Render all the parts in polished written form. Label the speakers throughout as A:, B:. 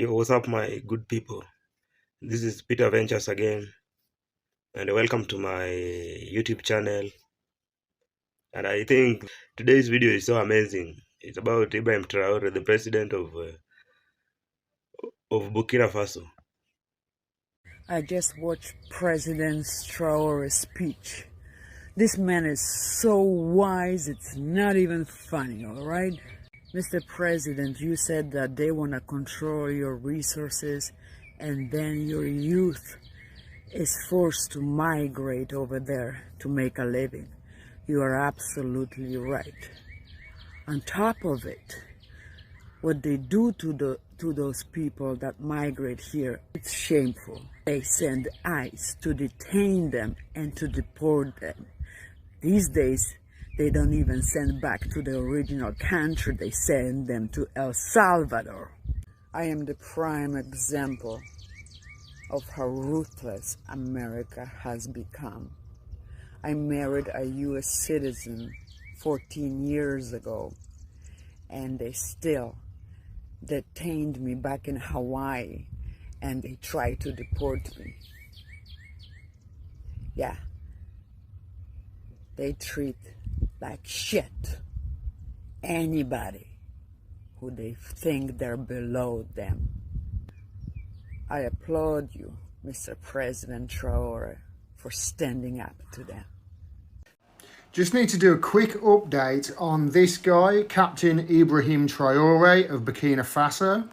A: Yo, what's up, my good people? This is Peter Ventures again, and welcome to my YouTube channel. And I think today's video is so amazing. It's about Ibrahim Traoré, the president of Burkina Faso.
B: I just watched President Traoré's speech. This man is so wise, it's not even funny, all right? Mr. President, you said that they want to control your resources and then your youth is forced to migrate over there to make a living. You are absolutely right. On top of it, what they do to those people that migrate here, it's shameful. They send ICE to detain them and to deport them. These days, they don't even send back to the original country, they send them to El Salvador. I am the prime example of how ruthless America has become. I married a US citizen 14 years ago, and they still detained me back in Hawaii, and they tried to deport me. Yeah, they treat like shit anybody who they think they're below them. I applaud you, Mr. President Traoré, for standing up to them.
C: Just need to do a quick update on this guy, Captain Ibrahim Traoré of Burkina Faso.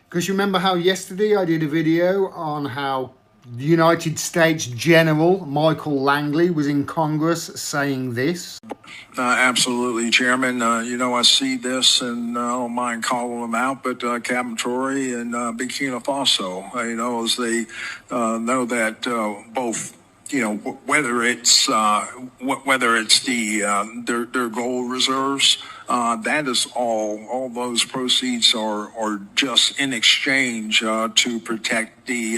C: Because you remember how yesterday I did a video on how the United States General Michael Langley was in Congress saying this?
D: Absolutely, Chairman. I see this and I don't mind calling them out, but Captain Traoré and Burkina Faso, as they know that both, whether it's their gold reserves, that is all those proceeds are just in exchange to protect the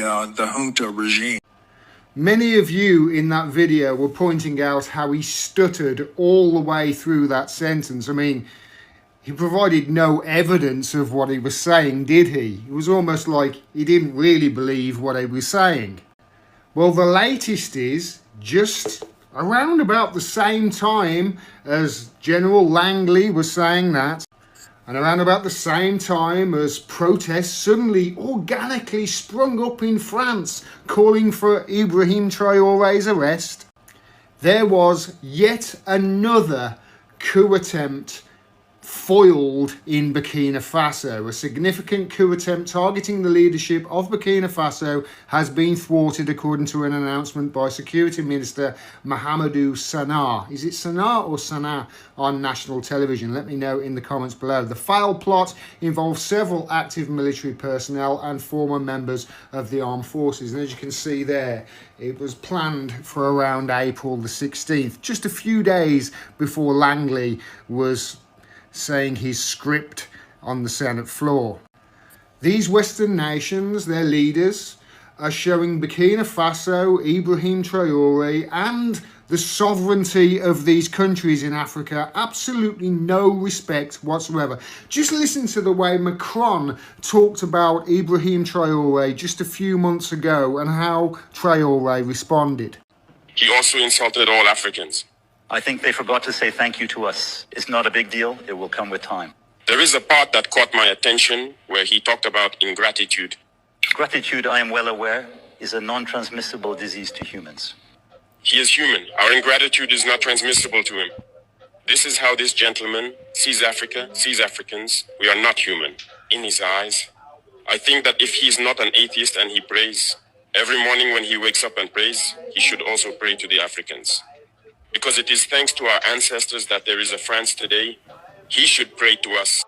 D: junta regime.
C: Many of you in that video were pointing out how he stuttered all the way through that sentence. I mean, he provided no evidence of what he was saying, did he? It was almost like he didn't really believe what he was saying. Well, the latest is just around about the same time as General Langley was saying that, and around about the same time as protests suddenly organically sprung up in France calling for Ibrahim Traoré's arrest, there was yet another coup attempt foiled in Burkina Faso. A significant coup attempt targeting the leadership of Burkina Faso has been thwarted, according to an announcement by Security Minister Mahamadou Sana. Is it Sana or Sana on national television? Let me know in the comments below. The foul plot involves several active military personnel and former members of the armed forces. And as you can see there, it was planned for around April the 16th, just a few days before Langley was saying his script on the Senate floor. These Western nations, their leaders, are showing Burkina Faso, Ibrahim Traoré, and the sovereignty of these countries in Africa absolutely no respect whatsoever. Just listen to the way Macron talked about Ibrahim Traoré just a few months ago and how Traoré responded.
E: He also insulted all Africans.
F: I think they forgot to say thank you to us. It's not a big deal. It will come with time.
E: There is a part that caught my attention where he talked about ingratitude.
F: Gratitude, I am well aware, is a non-transmissible disease to humans.
E: He is human. Our ingratitude is not transmissible to him. This is how this gentleman sees Africa, sees Africans. We are not human in his eyes. I think that if he is not an atheist and he prays, every morning when he wakes up and prays, he should also pray to the Africans. Because it is thanks to our ancestors that there is a France today. He should pray to us.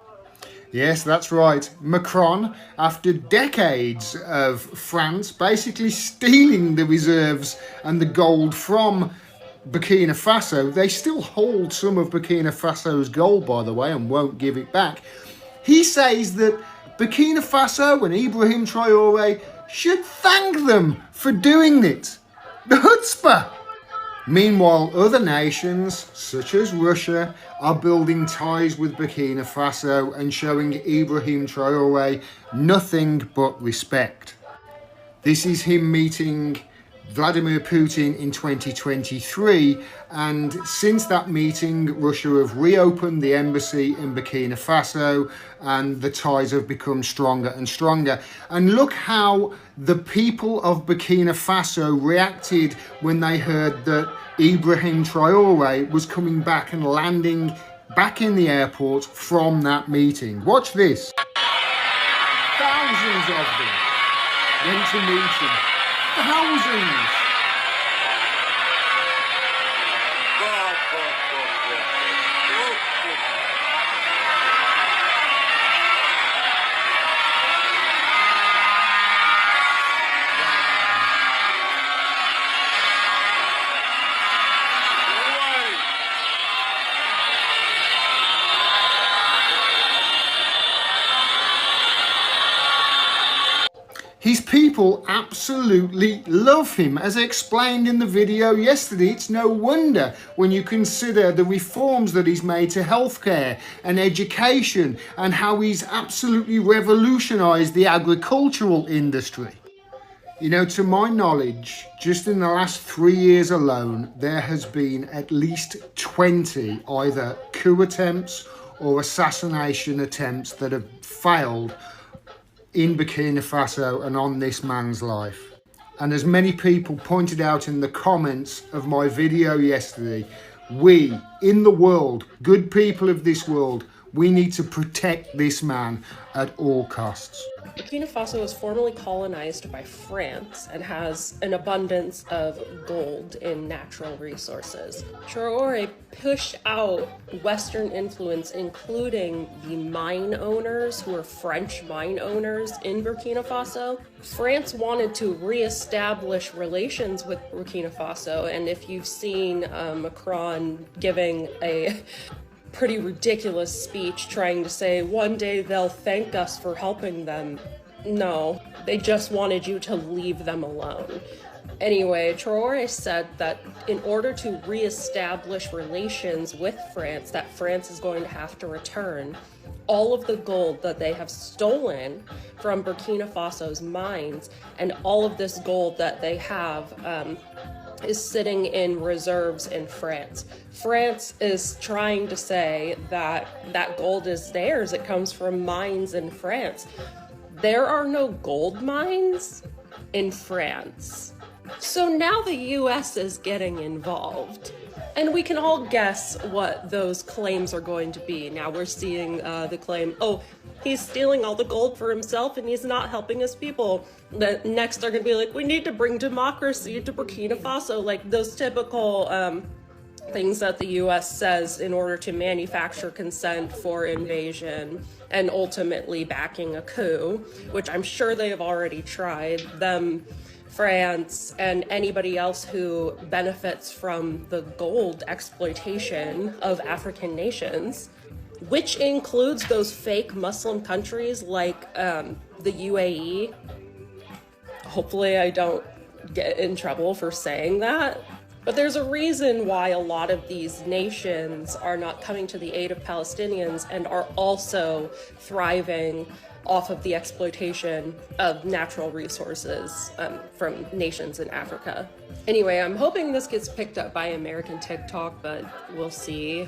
C: Yes, that's right. Macron, after decades of France basically stealing the reserves and the gold from Burkina Faso, they still hold some of Burkina Faso's gold, by the way, and won't give it back. He says that Burkina Faso and Ibrahim Traoré should thank them for doing it. The chutzpah! Meanwhile, other nations, such as Russia, are building ties with Burkina Faso and showing Ibrahim Traoré nothing but respect. This is him meeting Vladimir Putin in 2023, and since that meeting, Russia have reopened the embassy in Burkina Faso and the ties have become stronger and stronger. And look how the people of Burkina Faso reacted when they heard that Ibrahim Traoré was coming back and landing back in the airport from that meeting. Watch this. Thousands of them went to meet him. Thousands. His people absolutely love him. As I explained in the video yesterday, it's no wonder when you consider the reforms that he's made to healthcare and education and how he's absolutely revolutionized the agricultural industry. You know, to my knowledge, just in the last 3 years alone, there has been at least 20 either coup attempts or assassination attempts that have failed in Burkina Faso and on this man's life. And as many people pointed out in the comments of my video yesterday, we in the world, good people of this world, we need to protect this man at all costs.
G: Burkina Faso was formerly colonized by France and has an abundance of gold in natural resources. Traoré pushed out Western influence, including the mine owners, who are French mine owners in Burkina Faso. France wanted to re-establish relations with Burkina Faso, and if you've seen Macron giving a pretty ridiculous speech trying to say one day they'll thank us for helping them. No, they just wanted you to leave them alone. Anyway, Traoré said that in order to re-establish relations with France, that France is going to have to return all of the gold that they have stolen from Burkina Faso's mines, and all of this gold that they have is sitting in reserves in France. France is trying to say that that gold is theirs. It comes from mines in France. There are no gold mines in France. So now the US is getting involved. And we can all guess what those claims are going to be. Now we're seeing the claim, oh, he's stealing all the gold for himself and he's not helping his people. Next they're gonna be like, we need to bring democracy to Burkina Faso, like those typical things that the US says in order to manufacture consent for invasion and ultimately backing a coup, which I'm sure they have already tried. Them, France, and anybody else who benefits from the gold exploitation of African nations, which includes those fake Muslim countries like the UAE. Hopefully I don't get in trouble for saying that. But there's a reason why a lot of these nations are not coming to the aid of Palestinians and are also thriving off of the exploitation of natural resources from nations in Africa. Anyway, I'm hoping this gets picked up by American TikTok, but we'll see.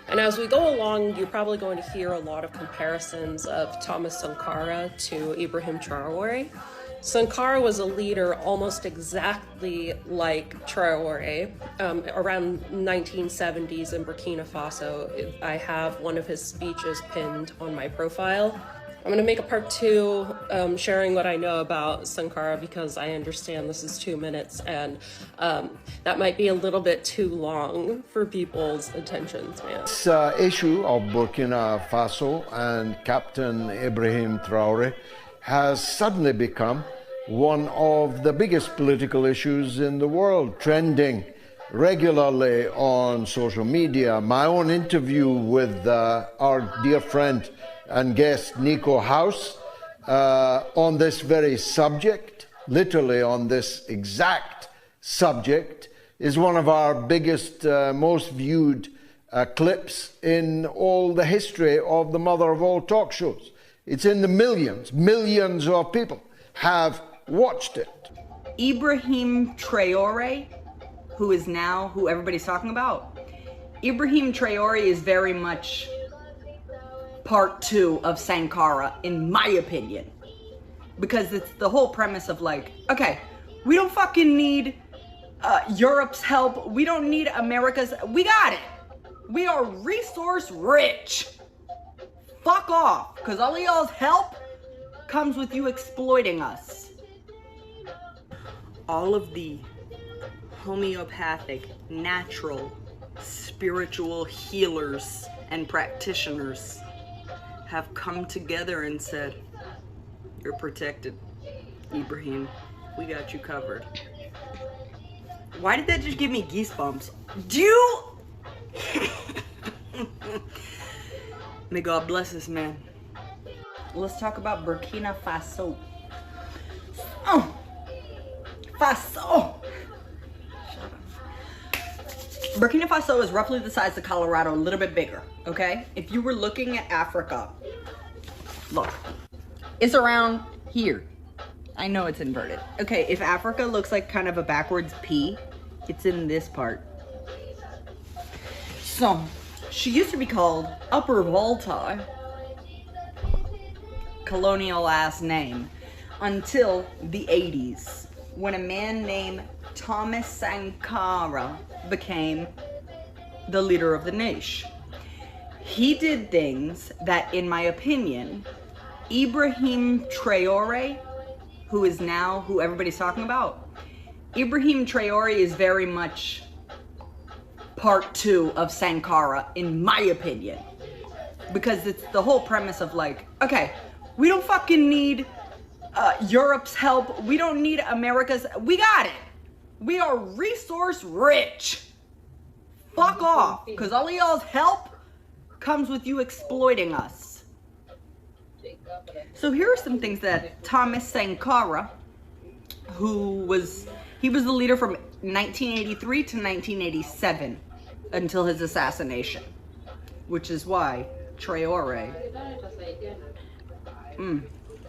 G: And as we go along, you're probably going to hear a lot of comparisons of Thomas Sankara to Ibrahim Traoré. Sankara was a leader almost exactly like Traoré around 1970s in Burkina Faso. I have one of his speeches pinned on my profile. I'm going to make a part 2 sharing what I know about Sankara, because I understand this is 2 minutes and that might be a little bit too long for people's attention span.
H: This issue of Burkina Faso and Captain Ibrahim Traoré has suddenly become one of the biggest political issues in the world, trending regularly on social media. My own interview with our dear friend and guest Nico House on this very subject, literally on this exact subject, is one of our biggest, most viewed clips in all the history of the mother of all talk shows. It's in the millions. Millions of people have watched it.
I: Ibrahim Traoré, who is now who everybody's talking about. Ibrahim Traoré is very much part 2 of Sankara, in my opinion. Because it's the whole premise of like, okay, we don't fucking need Europe's help. We don't need America's. We got it. We are resource rich. Fuck off. Because all of y'all's help comes with you exploiting us. All of the homeopathic, natural, spiritual healers and practitioners have come together and said, you're protected, Ibrahim. We got you covered. Why did that just give me goosebumps? Do you? May God bless this man. Let's talk about Burkina Faso. Oh, Faso. Shut up. Burkina Faso is roughly the size of Colorado, a little bit bigger, okay? If you were looking at Africa, look, it's around here. I know it's inverted. Okay, if Africa looks like kind of a backwards P, it's in this part. So, she used to be called Upper Volta, colonial ass name, until the 80s, when a man named Thomas Sankara became the leader of the nation. He did things that, in my opinion, Ibrahim Traoré, who is now who everybody's talking about, Ibrahim Traoré is very much part 2 of Sankara, in my opinion. Because it's the whole premise of like, okay, we don't fucking need Europe's help. We don't need America's. We got it. We are resource rich. Fuck off. Because all of y'all's help comes with you exploiting us. So here are some things that Thomas Sankara, he was the leader from 1983 to 1987 until his assassination, which is why Traoré,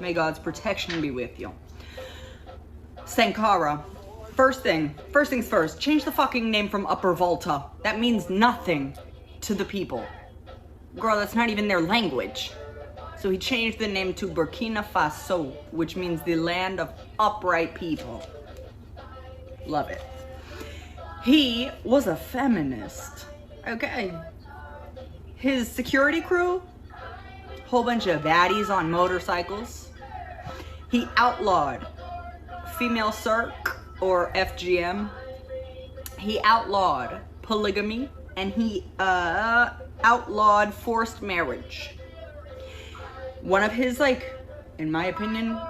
I: may God's protection be with you. Sankara, first things first, change the fucking name from Upper Volta. That means nothing to the people. Girl, that's not even their language. So he changed the name to Burkina Faso, which means the land of upright people. Love it. He was a feminist. Okay. His security crew, whole bunch of baddies on motorcycles. He outlawed female circ, or FGM. He outlawed polygamy, and he outlawed forced marriage. One of his, in my opinion,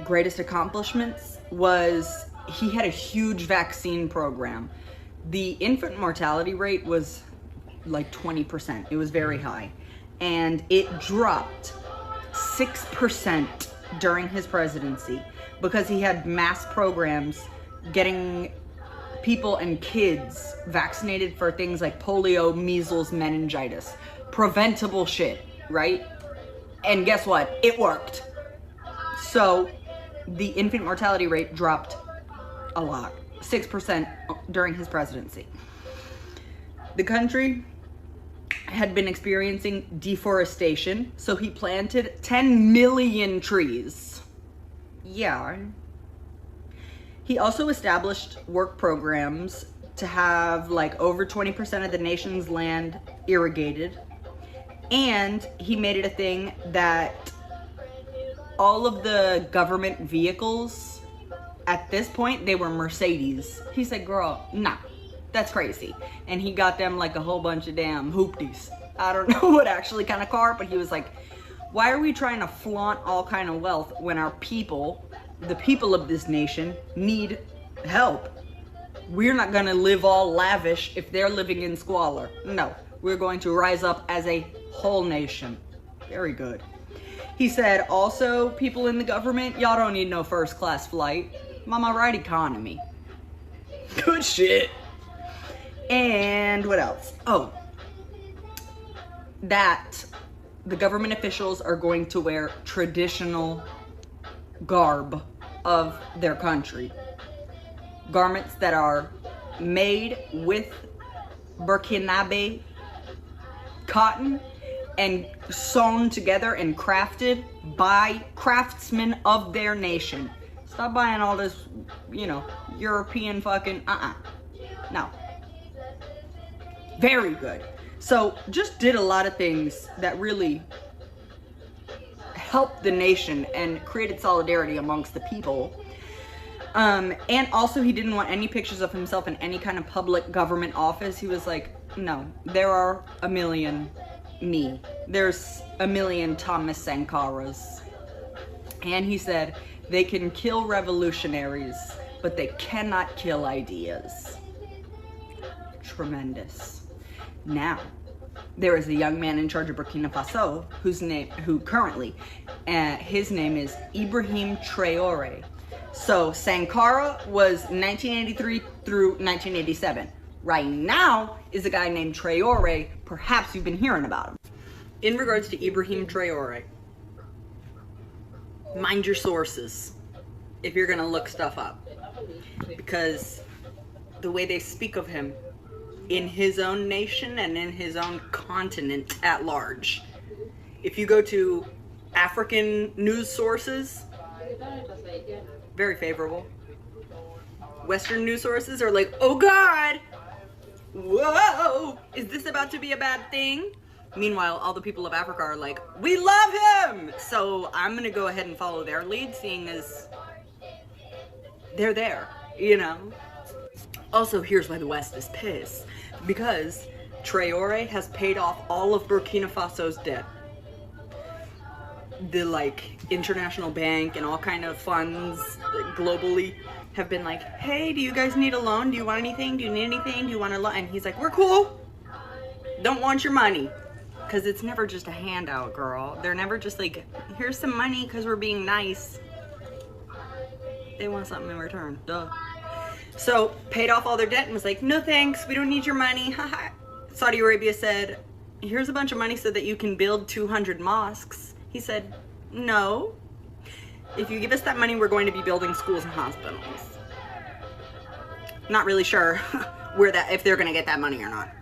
I: greatest accomplishments was he had a huge vaccine program. The infant mortality rate was like 20%. It was very high. And it dropped 6% during his presidency because he had mass programs getting people and kids vaccinated for things like polio, measles, meningitis. Preventable shit, right? And guess what? It worked. So the infant mortality rate dropped a lot. 6% during his presidency. The country had been experiencing deforestation, so he planted 10 million trees. Yeah. He also established work programs to have over 20% of the nation's land irrigated. And he made it a thing that all of the government vehicles, at this point, they were Mercedes. He said, girl, nah, that's crazy. And he got them a whole bunch of damn hoopties. I don't know what actually kind of car, but he was like, why are we trying to flaunt all kind of wealth when our people, the people of this nation, need help? We're not gonna live all lavish if they're living in squalor. No, we're going to rise up as a whole nation. Very good. He said, also, people in the government, y'all don't need no first class flight. Mama, right economy. Good shit. And what else? Oh, that the government officials are going to wear traditional garb of their country. Garments that are made with Burkinabe cotton and sewn together and crafted by craftsmen of their nation. Stop buying all this, you know, European fucking, no. Very good. So just did a lot of things that really helped the nation and created solidarity amongst the people. And also he didn't want any pictures of himself in any kind of public government office. He was like, no, there are a million me. There's a million Thomas Sankaras. And he said, they can kill revolutionaries, but they cannot kill ideas. Tremendous. Now, there is a young man in charge of Burkina Faso his name is Ibrahim Traoré. So Sankara was 1983 through 1987. Right now is a guy named Traoré. Perhaps you've been hearing about him. In regards to Ibrahim Traoré, mind your sources if you're gonna look stuff up, because the way they speak of him in his own nation and in his own continent at large. If you go to African news sources, very favorable. Western news sources are like, oh God, whoa, is this about to be a bad thing? Meanwhile, all the people of Africa are like, we love him! So I'm gonna go ahead and follow their lead, seeing as they're there, you know? Also, here's why the West is pissed. Because Traoré has paid off all of Burkina Faso's debt. The, like, international bank and all kind of funds globally have been like, hey, do you guys need a loan? Do you want anything? Do you need anything? Do you want a loan? And he's like, we're cool. Don't want your money. Because it's never just a handout, girl. They're never just like, here's some money because we're being nice. They want something in return. Duh. So, paid off all their debt and was like, no thanks, we don't need your money. Saudi Arabia said, here's a bunch of money so that you can build 200 mosques. He said, no. If you give us that money, we're going to be building schools and hospitals. Not really sure if they're going to get that money or not.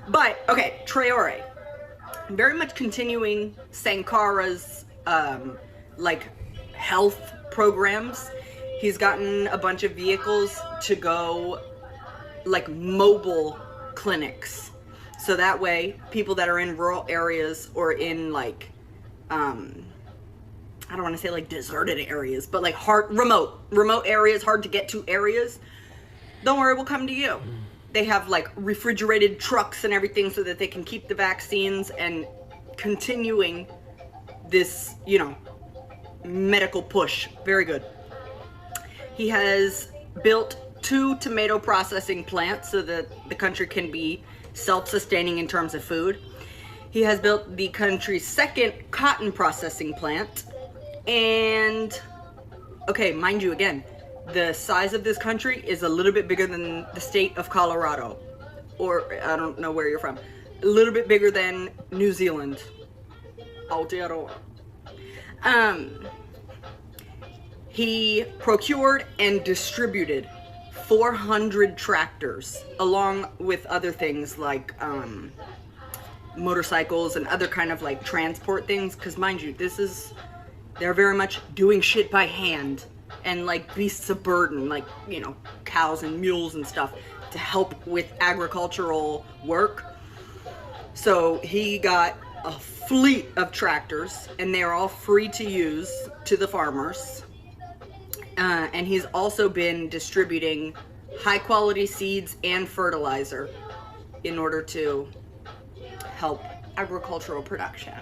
I: But, okay, Traoré. Very much continuing Sankara's, like, health programs. He's gotten a bunch of vehicles to go, like, mobile clinics. So that way, people that are in rural areas or in, like, I don't want to say, like, deserted areas, but, like, remote areas, hard to get to areas, don't worry, we'll come to you. They have, like, refrigerated trucks and everything so that they can keep the vaccines and continuing this, you know, medical push. Very good. He has built 2 tomato processing plants so that the country can be self-sustaining in terms of food. He has built the country's 2nd cotton processing plant. And, okay, mind you, again, the size of this country is a little bit bigger than the state of Colorado. Or, I don't know where you're from. A little bit bigger than New Zealand. Aotearoa. He procured and distributed 400 tractors, along with other things like motorcycles and other kind of like transport things. Because mind you, they're very much doing shit by hand and like beasts of burden, like, you know, cows and mules and stuff to help with agricultural work. So he got a fleet of tractors and they're all free to use to the farmers. And he's also been distributing high quality seeds and fertilizer in order to help agricultural production.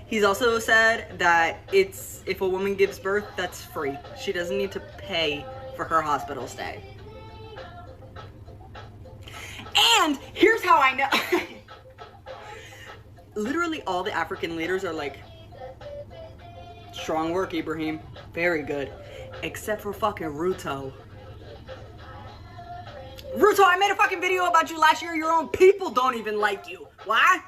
I: He's also said that if a woman gives birth, that's free. She doesn't need to pay for her hospital stay. And here's how I know. Literally all the African leaders are like, strong work, Ibrahim. Very good. Except for fucking Ruto. Ruto, I made a fucking video about you last year. Your own people don't even like you. Why?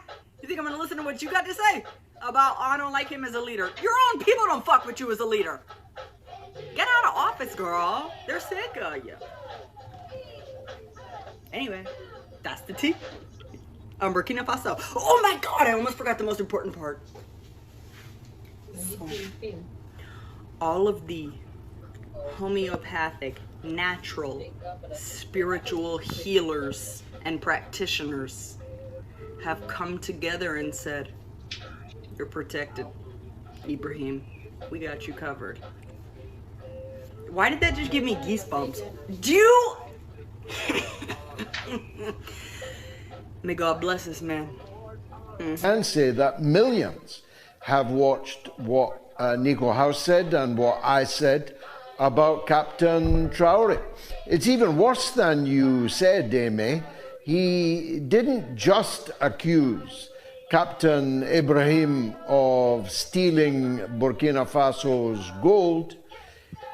I: You think I'm gonna listen to what you got to say about, oh, I don't like him as a leader? Your own people don't fuck with you as a leader. Get out of office, girl. They're sick of you. Anyway, that's the tea. Burkina Faso. Oh my god, I almost forgot the most important part. So, all of the homeopathic, natural, spiritual healers and practitioners have come together and said, you're protected, Ibrahim. We got you covered. Why did that just give me goosebumps? Do you? May God bless this man.
H: And say that millions have watched what Nico House said and what I said about Captain Traoré. It's even worse than you said, Amy. He didn't just accuse Captain Ibrahim of stealing Burkina Faso's gold.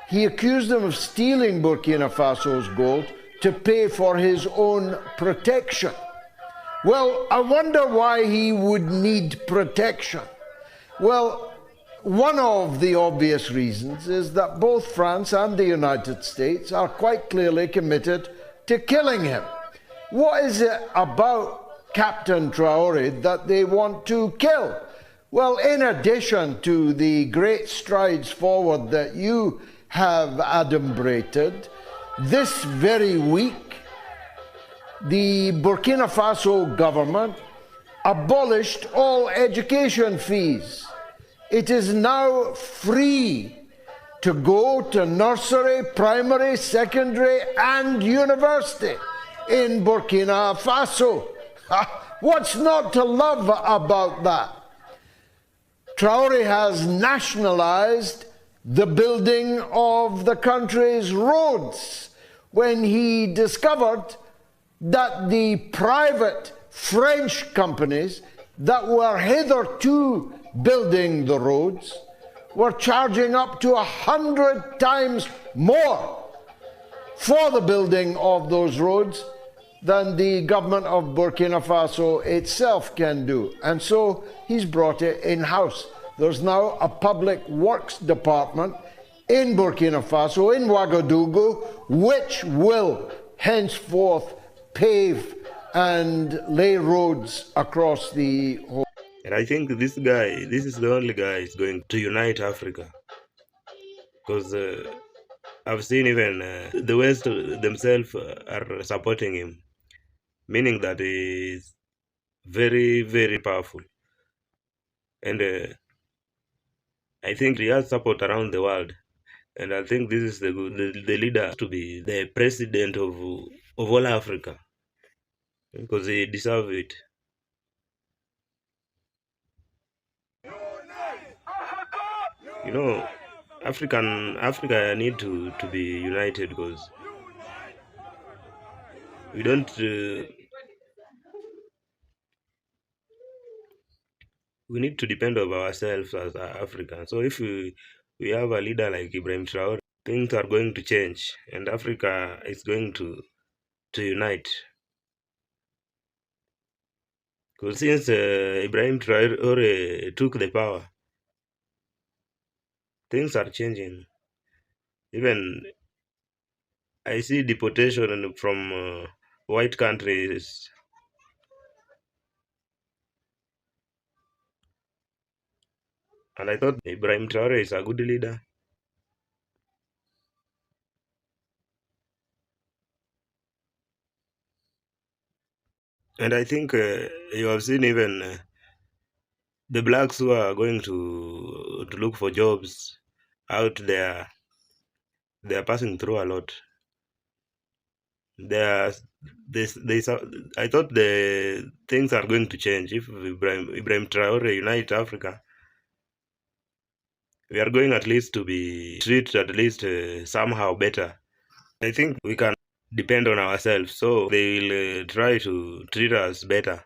H: He accused him of stealing Burkina Faso's gold to pay for his own protection. Well, I wonder why he would need protection. Well, one of the obvious reasons is that both France and the United States are quite clearly committed to killing him. What is it about Captain Traoré that they want to kill? Well, in addition to the great strides forward that you have adumbrated, this very week, the Burkina Faso government abolished all education fees. It is now free to go to nursery, primary, secondary, and university in Burkina Faso. What's not to love about that? Traoré has nationalized the building of the country's roads when he discovered that the private French companies that were hitherto building the roads were charging up to 100 times more for the building of those roads than the government of Burkina Faso itself can do. And so he's brought it in-house. There's now a public works department in Burkina Faso, in Ouagadougou, which will henceforth pave and lay roads across the whole.
A: And I think this is the only guy is going to unite Africa. Because I've seen even the West themselves are supporting him, meaning that he is very, very powerful. And I think he has support around the world. And I think this is the leader to be the president of all Africa, because he deserves it. You know, Africa need to be united, because we don't we need to depend on ourselves as Africans. So if we have a leader like Ibrahim Traoré, things are going to change, and Africa is going to unite. Because since Ibrahim Traoré took the power, things are changing. Even I see deportation from white countries. And I thought Ibrahim Traoré is a good leader. And I think you have seen even the blacks who are going to look for jobs out there, they are passing through a lot. I thought the things are going to change if Ibrahim Traoré unite Africa. We are going at least to be treated at least somehow better. I think we can depend on ourselves, so they will try to treat us better.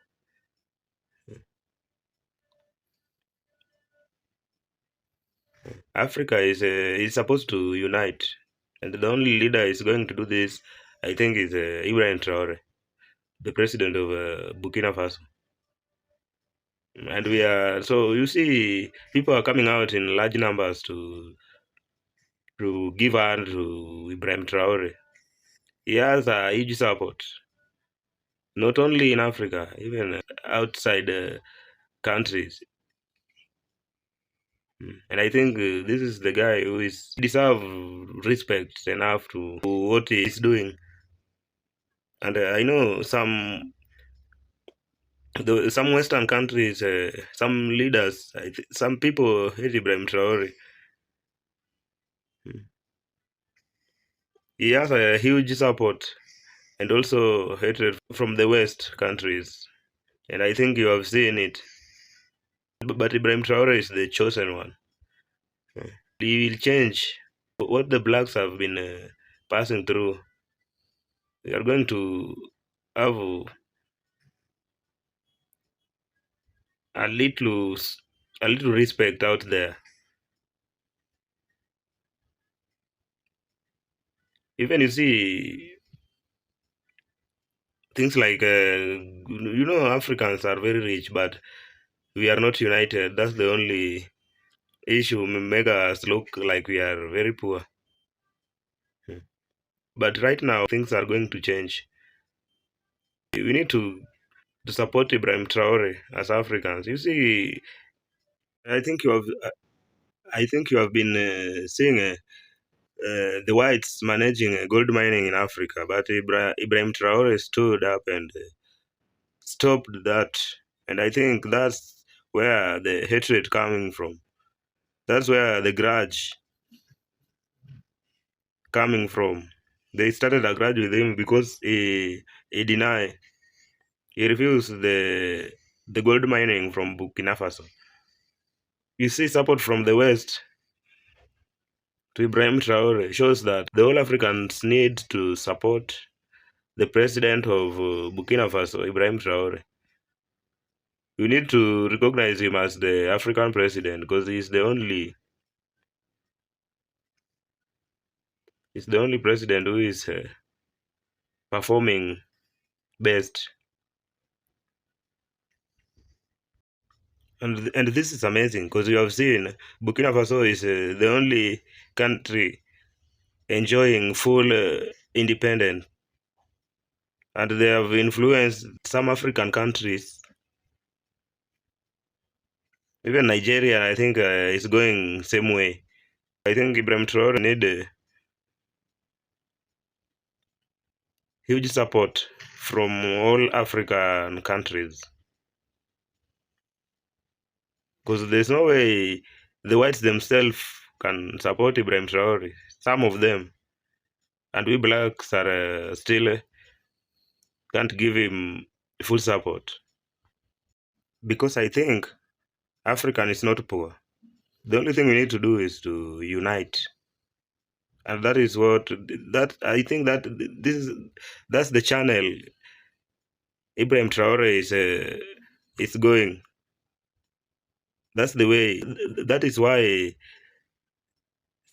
A: Africa is supposed to unite, and the only leader is going to do this, I think it's Ibrahim Traoré, the president of Burkina Faso. And we are, so you see, people are coming out in large numbers to give hand to Ibrahim Traoré. He has a huge support, not only in Africa, even outside countries. And I think this is the guy who is deserve respect enough to what he is doing. And I know some Western countries, some leaders, some people hate Ibrahim Traoré. He has a huge support and also hatred from the West countries. And I think you have seen it. But Ibrahim Traoré is the chosen one. He will change what the blacks have been passing through. We are going to have a little respect out there. Even you see things like Africans are very rich, but we are not united. That's the only issue make us look like we are very poor. But right now things are going to change. We need to support Ibrahim Traore as Africans. You see, I think you have been seeing the whites managing gold mining in Africa, but Ibrahim Traore stood up and stopped that. And I think that's where the hatred coming from. That's where the grudge coming from. They started a grudge with him because he refused the gold mining from Burkina Faso. You see, support from the West to Ibrahim Traore shows that the all Africans need to support the president of Burkina Faso, Ibrahim Traore. We need to recognize him as the African president because he's the only president who is performing best. And this is amazing because you have seen Burkina Faso is the only country enjoying full independence, and they have influenced some African countries. Even Nigeria, I think, is going same way. I think Ibrahim Traore need huge support from all African countries, because there's no way the whites themselves can support Ibrahim Traore. Some of them, and we blacks are still can't give him full support, because I think African is not poor. The only thing we need to do is to unite, and that is what I think that's the channel Ibrahim Traore is going. That's the way. That is why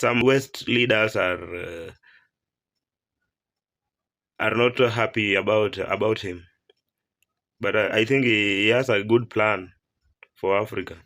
A: some West leaders are not happy about him. But I think he has a good plan for Africa.